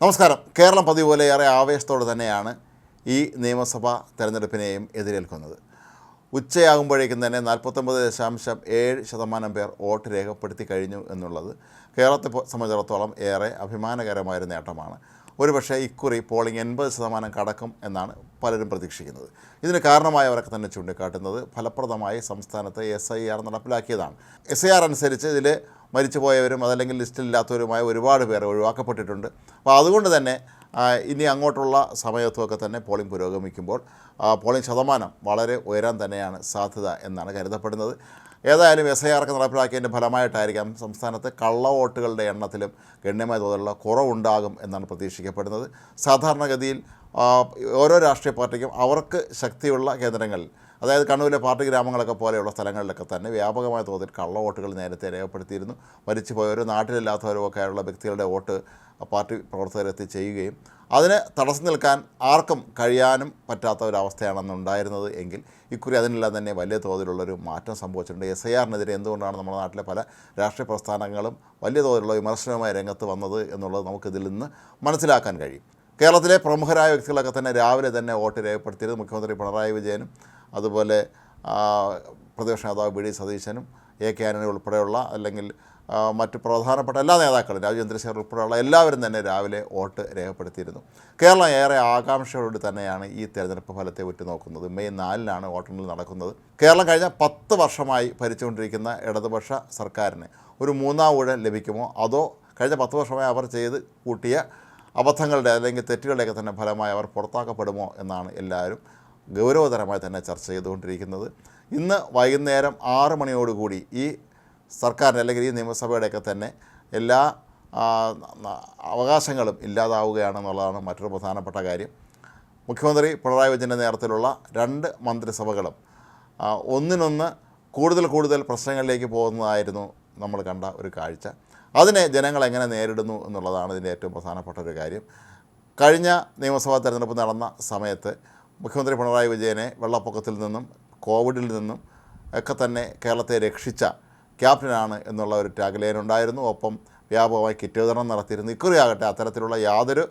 നമസ്കാരം. കേരളം പതിവ് പോലെ ഏറെ ആവേശത്തോടെ തന്നെയാണ് ഈ നിയമസഭാ തെരഞ്ഞെടുപ്പിനെയും എതിരേൽക്കുന്നത്. ഉച്ചയാകുമ്പോഴേക്കും തന്നെ 49.7% പേർ വോട്ട് രേഖപ്പെടുത്തി കഴിഞ്ഞു എന്നുള്ളത് കേരളത്തെ സംബന്ധിച്ചിടത്തോളം ഏറെ അഭിമാനകരമായൊരു നേട്ടമാണ്. ഒരുപക്ഷെ ഇക്കുറി പോളിംഗ് 80% കടക്കും എന്നാണ് പലരും പ്രതീക്ഷിക്കുന്നത്. ഇതിന് കാരണമായവരൊക്കെ തന്നെ ചൂണ്ടിക്കാട്ടുന്നത് ഫലപ്രദമായി സംസ്ഥാനത്ത് SIR നടപ്പിലാക്കിയതാണ്. SIR അനുസരിച്ച് ഇതിൽ മരിച്ചുപോയവരും അതല്ലെങ്കിൽ ലിസ്റ്റിലില്ലാത്തവരുമായ ഒരുപാട് പേർ ഒഴിവാക്കപ്പെട്ടിട്ടുണ്ട്. അപ്പോൾ അതുകൊണ്ട് തന്നെ ഇനി അങ്ങോട്ടുള്ള സമയത്തുമൊക്കെ തന്നെ പോളിംഗ് പുരോഗമിക്കുമ്പോൾ പോളിംഗ് ശതമാനം വളരെ ഉയരാൻ തന്നെയാണ് സാധ്യത എന്നാണ് കരുതപ്പെടുന്നത്. ഏതായാലും SIR നടപ്പിലാക്കിയതിൻ്റെ ഫലമായിട്ടായിരിക്കാം സംസ്ഥാനത്ത് കള്ളവോട്ടുകളുടെ എണ്ണത്തിലും ഗണ്യമായ തോതിലുള്ള കുറവുണ്ടാകും എന്നാണ് പ്രതീക്ഷിക്കപ്പെടുന്നത്. സാധാരണഗതിയിൽ ഓരോ രാഷ്ട്രീയ പാർട്ടിക്കും അവർക്ക് ശക്തിയുള്ള കേന്ദ്രങ്ങളിൽ, അതായത് കണ്ണൂരിലെ പാർട്ടി ഗ്രാമങ്ങളൊക്കെ പോലെയുള്ള സ്ഥലങ്ങളിലൊക്കെ തന്നെ വ്യാപകമായ തോതിൽ കള്ളവോട്ടുകൾ നേരത്തെ രേഖപ്പെടുത്തിയിരുന്നു. മരിച്ചുപോയവരും നാട്ടിലില്ലാത്തവരുമൊക്കെ ആയുള്ള വ്യക്തികളുടെ വോട്ട് പാർട്ടി പ്രവർത്തകരെത്തി ചെയ്യുകയും അതിന് തടസ്സം നിൽക്കാൻ ആർക്കും കഴിയാനും പറ്റാത്ത ഒരവസ്ഥയാണെന്നുണ്ടായിരുന്നത് എങ്കിൽ ഇക്കുറി അതിനെല്ലാം തന്നെ വലിയ തോതിലുള്ളൊരു മാറ്റം സംഭവിച്ചിട്ടുണ്ട്. SIRനെതിരെ എന്തുകൊണ്ടാണ് നമ്മുടെ നാട്ടിലെ പല രാഷ്ട്രീയ പ്രസ്ഥാനങ്ങളും വലിയ തോതിലുള്ള വിമർശനവുമായി രംഗത്ത് വന്നത് എന്നുള്ളത് നമുക്കിതിൽ നിന്ന് മനസ്സിലാക്കാൻ കഴിയും. കേരളത്തിലെ പ്രമുഖരായ വ്യക്തികളൊക്കെ തന്നെ രാവിലെ തന്നെ വോട്ട് രേഖപ്പെടുത്തിയത് മുഖ്യമന്ത്രി പിണറായി വിജയനും അതുപോലെ പ്രതിപക്ഷ നേതാവ് BD സതീശനും AK ആന്റണി ഉൾപ്പെടെയുള്ള അല്ലെങ്കിൽ മറ്റ് പ്രധാനപ്പെട്ട എല്ലാ നേതാക്കളും രാജീവ് ചന്ദ്രശേഖർ ഉൾപ്പെടെയുള്ള എല്ലാവരും തന്നെ രാവിലെ വോട്ട് രേഖപ്പെടുത്തിയിരുന്നു. കേരളം ഏറെ ആകാംക്ഷയോട് തന്നെയാണ് ഈ തെരഞ്ഞെടുപ്പ് ഫലത്തെ ഉറ്റുനോക്കുന്നത്. മെയ് 4-നാണ് വോട്ടെണ്ണൽ നടക്കുന്നത്. കേരളം കഴിഞ്ഞ 10 വർഷമായി ഭരിച്ചുകൊണ്ടിരിക്കുന്ന ഇടതുപക്ഷ സർക്കാരിന് ഒരു മൂന്നാം ഊഴം ലഭിക്കുമോ, അതോ കഴിഞ്ഞ 10 വർഷമായി അവർ ചെയ്ത് കൂട്ടിയ അബദ്ധങ്ങളുടെ അല്ലെങ്കിൽ തെറ്റുകളുടെയൊക്കെ തന്നെ ഫലമായി അവർ പുറത്താക്കപ്പെടുമോ എന്നാണ് എല്ലാവരും ഗൗരവതരമായി തന്നെ ചർച്ച ചെയ്തുകൊണ്ടിരിക്കുന്നത്. ഇന്ന് വൈകുന്നേരം 6 മണിയോടുകൂടി ഈ സർക്കാരിൻ്റെ അല്ലെങ്കിൽ ഈ നിയമസഭയുടെയൊക്കെ തന്നെ എല്ലാ അവകാശങ്ങളും ഇല്ലാതാവുകയാണെന്നുള്ളതാണ് മറ്റൊരു പ്രധാനപ്പെട്ട കാര്യം. മുഖ്യമന്ത്രി പിണറായി വിജയൻ്റെ നേതൃത്വത്തിലുള്ള 2 മന്ത്രിസഭകളും ഒന്നിനൊന്ന് കൂടുതൽ പ്രശ്നങ്ങളിലേക്ക് പോകുന്നതായിരുന്നു നമ്മൾ കണ്ട ഒരു കാഴ്ച. അതിനെ ജനങ്ങൾ എങ്ങനെ നേരിടുന്നു എന്നുള്ളതാണ് ഇതിൻ്റെ ഏറ്റവും പ്രധാനപ്പെട്ട ഒരു കാര്യം. കഴിഞ്ഞ നിയമസഭാ തെരഞ്ഞെടുപ്പ് നടന്ന സമയത്ത് മുഖ്യമന്ത്രി പിണറായി വിജയനെ വെള്ളപ്പൊക്കത്തിൽ നിന്നും കോവിഡിൽ നിന്നും ഒക്കെ തന്നെ കേരളത്തെ രക്ഷിച്ച ക്യാപ്റ്റനാണ് എന്നുള്ള ഒരു ടാഗ്ലൈൻ ഉണ്ടായിരുന്നു. ഒപ്പം വ്യാപകമായി കിറ്റ് വിതരണം നടത്തിയിരുന്നു. ഇക്കുറി ആകട്ടെ അത്തരത്തിലുള്ള യാതൊരു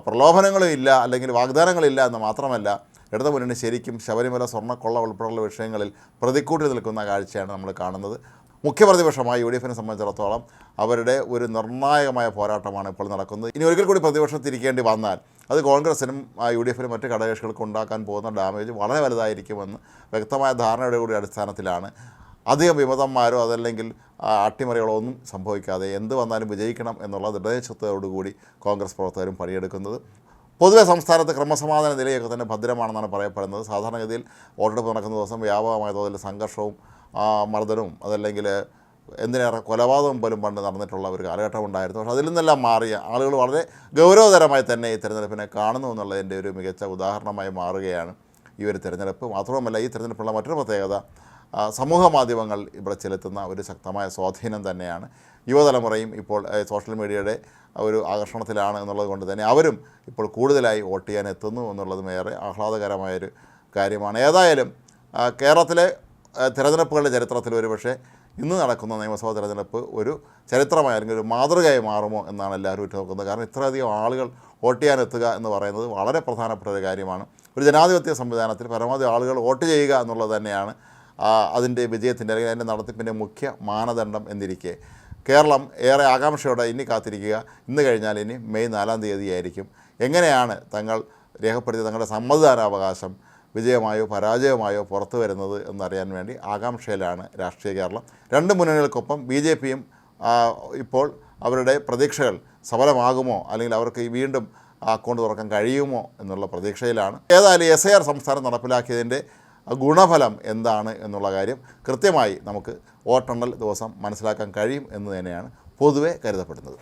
പ്രലോഭനങ്ങളും ഇല്ല, അല്ലെങ്കിൽ വാഗ്ദാനങ്ങളില്ല എന്ന് മാത്രമല്ല, ഇടതു മുന്നണി ശരിക്കും ശബരിമല സ്വർണ്ണക്കൊള്ള ഉൾപ്പെടെയുള്ള വിഷയങ്ങളിൽ പ്രതിക്കൂട്ടിൽ നിൽക്കുന്ന കാഴ്ചയാണ് നമ്മൾ കാണുന്നത്. മുഖ്യപ്രതിപക്ഷമായ UDFനെ സംബന്ധിച്ചിടത്തോളം അവരുടെ ഒരു നിർണായകമായ പോരാട്ടമാണ് ഇപ്പോൾ നടക്കുന്നത്. ഇനി ഒരിക്കൽ കൂടി പ്രതിപക്ഷത്തിരിക്കേണ്ടി വന്നാൽ അത് കോൺഗ്രസിനും UDFനും മറ്റ് ഘടകകക്ഷികൾക്കും ഉണ്ടാക്കാൻ പോകുന്ന ഡാമേജ് വളരെ വലുതായിരിക്കുമെന്ന് വ്യക്തമായ ധാരണയുടെ കൂടി അടിസ്ഥാനത്തിലാണ് അധികം വിമതന്മാരോ അതല്ലെങ്കിൽ അട്ടിമറികളോ ഒന്നും സംഭവിക്കാതെ എന്ത് വന്നാലും വിജയിക്കണം എന്നുള്ള ദൃഢനിശ്ചയത്തോടുകൂടി കോൺഗ്രസ് പ്രവർത്തകരും പണിയെടുക്കുന്നത്. പൊതുവെ സംസ്ഥാനത്ത് ക്രമസമാധാന നിലയൊക്കെ തന്നെ ഭദ്രമാണെന്നാണ് പറയപ്പെടുന്നത്. സാധാരണഗതിയിൽ വോട്ടെടുപ്പ് നടക്കുന്ന ദിവസം വ്യാപകമായ തോതിൽ സംഘർഷവും മർദ്ദനവും അതല്ലെങ്കിൽ എന്തിനേറെ കൊലപാതകവും പോലും പണ്ട് നടന്നിട്ടുള്ള ഒരു കാലഘട്ടം ഉണ്ടായിരുന്നു. പക്ഷേ അതിൽ നിന്നെല്ലാം മാറിയ ആളുകൾ വളരെ ഗൗരവതരമായി തന്നെ ഈ തെരഞ്ഞെടുപ്പിനെ കാണുന്നു എന്നുള്ളതിൻ്റെ ഒരു മികച്ച ഉദാഹരണമായി മാറുകയാണ് ഈ ഒരു തെരഞ്ഞെടുപ്പ്. മാത്രവുമല്ല, ഈ തെരഞ്ഞെടുപ്പുള്ള മറ്റൊരു പ്രത്യേകത സമൂഹ മാധ്യമങ്ങൾ ഇവിടെ ചെലുത്തുന്ന ഒരു ശക്തമായ സ്വാധീനം തന്നെയാണ്. യുവതലമുറയും ഇപ്പോൾ സോഷ്യൽ മീഡിയയുടെ ഒരു ആകർഷണത്തിലാണ് എന്നുള്ളത് കൊണ്ട് തന്നെ അവരും ഇപ്പോൾ കൂടുതലായി വോട്ട് ചെയ്യാൻ എത്തുന്നു എന്നുള്ളതും ഏറെ ആഹ്ലാദകരമായൊരു കാര്യമാണ്. ഏതായാലും കേരളത്തിലെ തിരഞ്ഞെടുപ്പുകളുടെ ചരിത്രത്തിൽ ഒരുപക്ഷെ ഇന്ന് നടക്കുന്ന നിയമസഭാ തിരഞ്ഞെടുപ്പ് ഒരു ചരിത്രമായി അല്ലെങ്കിൽ ഒരു മാതൃകയായി മാറുമോ എന്നാണ് എല്ലാവരും ഉറ്റുനോക്കുന്നത്. കാരണം ഇത്രയധികം ആളുകൾ വോട്ട് ചെയ്യാൻ എത്തുക എന്ന് പറയുന്നത് വളരെ പ്രധാനപ്പെട്ട ഒരു കാര്യമാണ്. ഒരു ജനാധിപത്യ സംവിധാനത്തിൽ പരമാവധി ആളുകൾ വോട്ട് ചെയ്യുക എന്നുള്ളത് തന്നെയാണ് അതിൻ്റെ വിജയത്തിൻ്റെ അല്ലെങ്കിൽ അതിൻ്റെ നടത്തിപ്പിൻ്റെ മുഖ്യ മാനദണ്ഡം എന്നിരിക്കെ കേരളം ഏറെ ആകാംക്ഷയോടെ ഇനി കാത്തിരിക്കുക. ഇന്ന് കഴിഞ്ഞാൽ ഇനി മെയ് 4-ാം തീയതിയായിരിക്കും എങ്ങനെയാണ് തങ്ങൾ രേഖപ്പെടുത്തിയ തങ്ങളുടെ സമ്മതിദാനാവകാശം വിജയമായോ പരാജയമായോ പുറത്തു വരുന്നത് എന്നറിയാൻ വേണ്ടി ആകാംക്ഷയിലാണ് രാഷ്ട്രീയ കേരളം. 2 മുന്നണികൾക്കൊപ്പം BJPയും ഇപ്പോൾ അവരുടെ പ്രതീക്ഷകൾ സഫലമാകുമോ അല്ലെങ്കിൽ അവർക്ക് വീണ്ടും അക്കൗണ്ട് തുറക്കാൻ കഴിയുമോ എന്നുള്ള പ്രതീക്ഷയിലാണ്. ഏതായാലും SIR സംസ്ഥാനം നടപ്പിലാക്കിയതിൻ്റെ ഗുണഫലം എന്താണ് എന്നുള്ള കാര്യം കൃത്യമായി നമുക്ക് വോട്ടെണ്ണൽ ദിവസം മനസ്സിലാക്കാൻ കഴിയും എന്ന് തന്നെയാണ് പൊതുവെ കരുതപ്പെടുന്നത്.